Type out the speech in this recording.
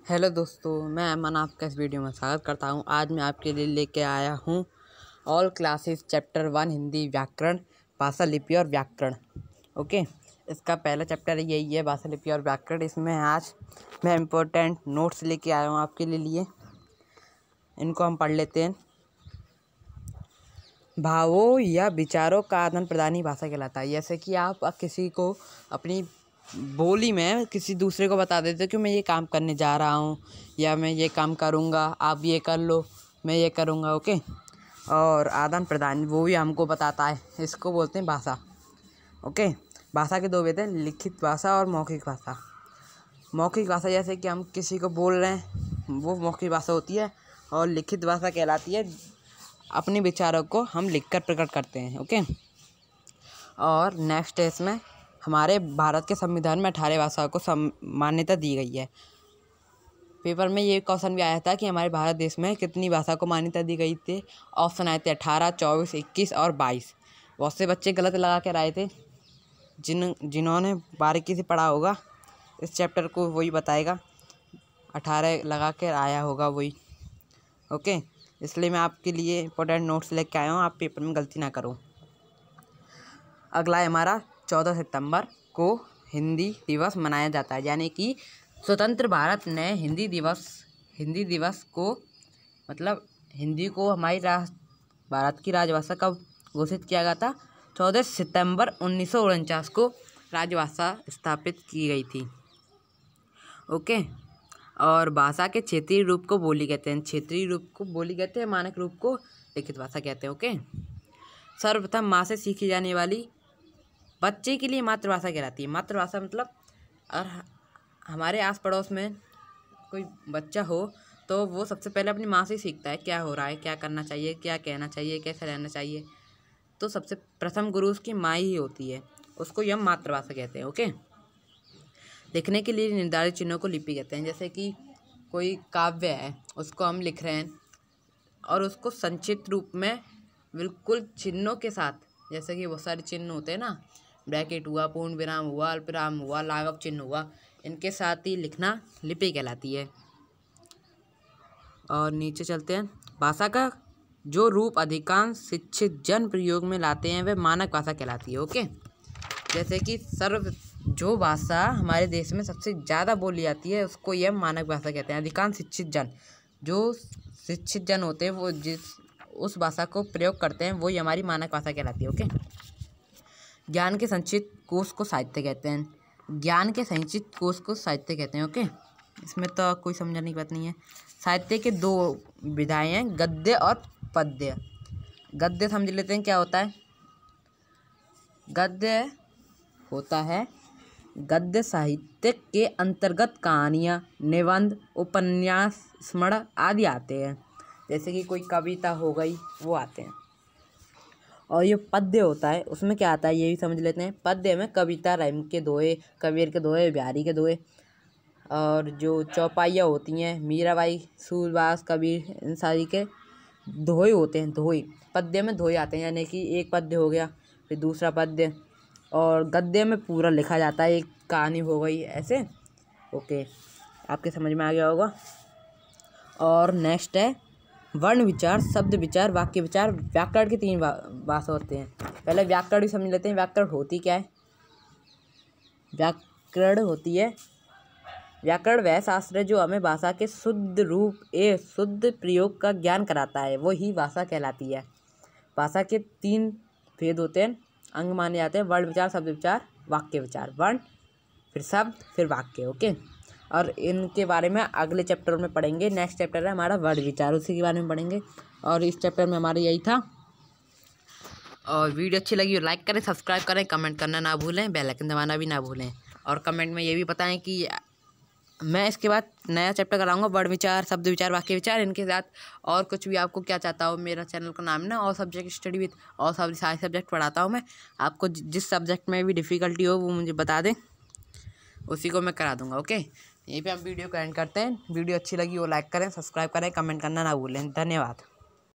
Hello दोस्तों, मैं अमन आपका इस वीडियो में स्वागत करता हूं। आज मैं आपके लिए लेके आया हूं ऑल क्लासेस चैप्टर 1 हिंदी व्याकरण, भाषा लिपि और व्याकरण। ओके, इसका पहला चैप्टर यही है, भाषा लिपि और व्याकरण। इसमें आज मैं इम्पोर्टेंट नोट्स लेके आया हूं आपके लिए। इनको हम पढ़ लेते हैं। भावों या विचारों का आदान प्रदान ही भाषा कहलाता है। जैसे कि आप किसी को अपनी बोली में किसी दूसरे को बता देते हो कि मैं ये काम करने जा रहा हूँ या मैं ये काम करूँगा, आप ये कर लो, मैं ये करूँगा। ओके, और आदान प्रदान वो भी हमको बताता है, इसको बोलते हैं भाषा। ओके, भाषा के दो भेद हैं, लिखित भाषा और मौखिक भाषा। मौखिक भाषा जैसे कि हम किसी को बोल रहे हैं, वो मौखिक भाषा होती है। और लिखित भाषा कहलाती है अपने विचारों को हम लिखकर प्रकट करते हैं। ओके, और नेक्स्ट है इसमें हमारे भारत के संविधान में 18 भाषाओं को मान्यता दी गई है। पेपर में ये क्वेश्चन भी आया था कि हमारे भारत देश में कितनी भाषा को मान्यता दी गई थी। ऑप्शन आए थे 18, 24, 21 और 22। बहुत से बच्चे गलत लगा कर आए थे। जिन्होंने बारीकी से पढ़ा होगा इस चैप्टर को वही बताएगा। 18 लगा कर आया होगा वही। ओके, इसलिए मैं आपके लिए इंपॉर्टेंट नोट्स लेके आया हूँ, आप पेपर में गलती ना करो। अगला है हमारा 14 सितंबर को हिंदी दिवस मनाया जाता है। यानी कि स्वतंत्र भारत ने हिंदी दिवस को मतलब हिंदी को हमारी भारत की राजभाषा कब घोषित किया गया था? 14 सितंबर 1949 को राजभाषा स्थापित की गई थी। ओके, और भाषा के क्षेत्रीय रूप को बोली कहते हैं। क्षेत्रीय रूप को बोली कहते हैं, मानक रूप को लिखित भाषा कहते हैं। ओके, सर्वप्रथम माँ से सीखी जाने वाली बच्चे के लिए मातृभाषा कहलाती है। मातृभाषा मतलब और हमारे आस पड़ोस में कोई बच्चा हो तो वो सबसे पहले अपनी माँ से ही सीखता है, क्या हो रहा है, क्या करना चाहिए, क्या कहना चाहिए, कैसे रहना चाहिए। तो सबसे प्रथम गुरु उसकी माँ ही होती है, उसको हम मातृभाषा कहते हैं। ओके, लिखने के लिए निर्धारित चिन्हों को लिपि कहते हैं। जैसे कि कोई काव्य है, उसको हम लिख रहे हैं और उसको संक्षिप्त रूप में बिल्कुल चिन्हों के साथ, जैसे कि बहुत सारे चिन्ह होते हैं ना, ब्रैकेट हुआ, पूर्ण विराम हुआ, अल्पविराम हुआ, लाघव चिन्ह हुआ, इनके साथ ही लिखना लिपि कहलाती है। और नीचे चलते हैं। भाषा का जो रूप अधिकांश शिक्षित जन प्रयोग में लाते हैं वह मानक भाषा कहलाती है। ओके, जैसे कि जो भाषा हमारे देश में सबसे ज़्यादा बोली जाती है उसको यह मानक भाषा कहते हैं। अधिकांश शिक्षित जन, जो शिक्षित जन होते हैं वो उस भाषा को प्रयोग करते हैं, वही हमारी मानक भाषा कहलाती है। ओके, ज्ञान के संचित कोश को साहित्य कहते हैं। ज्ञान के संचित कोश को साहित्य कहते हैं। ओके, इसमें तो कोई समझने की बात नहीं है। साहित्य के दो विधाएं हैं, गद्य और पद्य। गद्य समझ लेते हैं क्या होता है। गद्य होता है, गद्य साहित्य के अंतर्गत कहानियाँ, निबंध, उपन्यास, स्मरण आदि आते हैं। जैसे कि कोई कविता हो गई, वो आते हैं। और ये पद्य होता है, उसमें क्या आता है ये भी समझ लेते हैं। पद्य में कविता, रैम के दोहे, कबीर के दोहे, बिहारी के दोहे, और जो चौपाइयाँ होती हैं, मीराबाई, सूरदास, कबीर, इन सारी के दोहे होते हैं। दोहे पद्य में दोहे आते हैं, यानी कि एक पद्य हो गया, फिर दूसरा पद्य। और गद्य में पूरा लिखा जाता है, एक कहानी हो गई ऐसे। ओके, आपके समझ में आ गया होगा। और नेक्स्ट है वर्ण विचार, शब्द विचार, वाक्य विचार। व्याकरण के 3 भाषा होते हैं। पहले व्याकरण भी समझ लेते हैं। व्याकरण होती क्या है? व्याकरण होती है, व्याकरण वह शास्त्र है जो हमें भाषा के शुद्ध रूप शुद्ध प्रयोग का ज्ञान कराता है, वो ही भाषा कहलाती है। भाषा के 3 भेद होते हैं, अंग माने जाते हैं, वर्ण विचार, शब्द विचार, वाक्य विचार। वर्ण, फिर शब्द, फिर वाक्य। ओके, और इनके बारे में अगले चैप्टर में पढ़ेंगे। नेक्स्ट चैप्टर है हमारा वर्ण विचार, उसी के बारे में पढ़ेंगे। और इस चैप्टर में हमारा यही था। और वीडियो अच्छी लगी हो लाइक करें, सब्सक्राइब करें, कमेंट करना ना भूलें, बेल आइकन दबाना भी ना भूलें। और कमेंट में ये भी बताएं कि मैं इसके बाद नया चैप्टर कराऊंगा, वर्ण विचार, शब्द विचार, वाक्य विचार, इनके साथ और कुछ भी आपको क्या चाहता हो। मेरा चैनल का नाम है ना, और सब्जेक्ट स्टडी विद, और सारे सब्जेक्ट पढ़ाता हूँ मैं। आपको जिस सब्जेक्ट में भी डिफ़िकल्टी हो वो मुझे बता दें, उसी को मैं करा दूंगा। ओके, यहीं पे हम वीडियो को एंड करते हैं। वीडियो अच्छी लगी हो लाइक करें, सब्सक्राइब करें, कमेंट करना ना भूलें। धन्यवाद।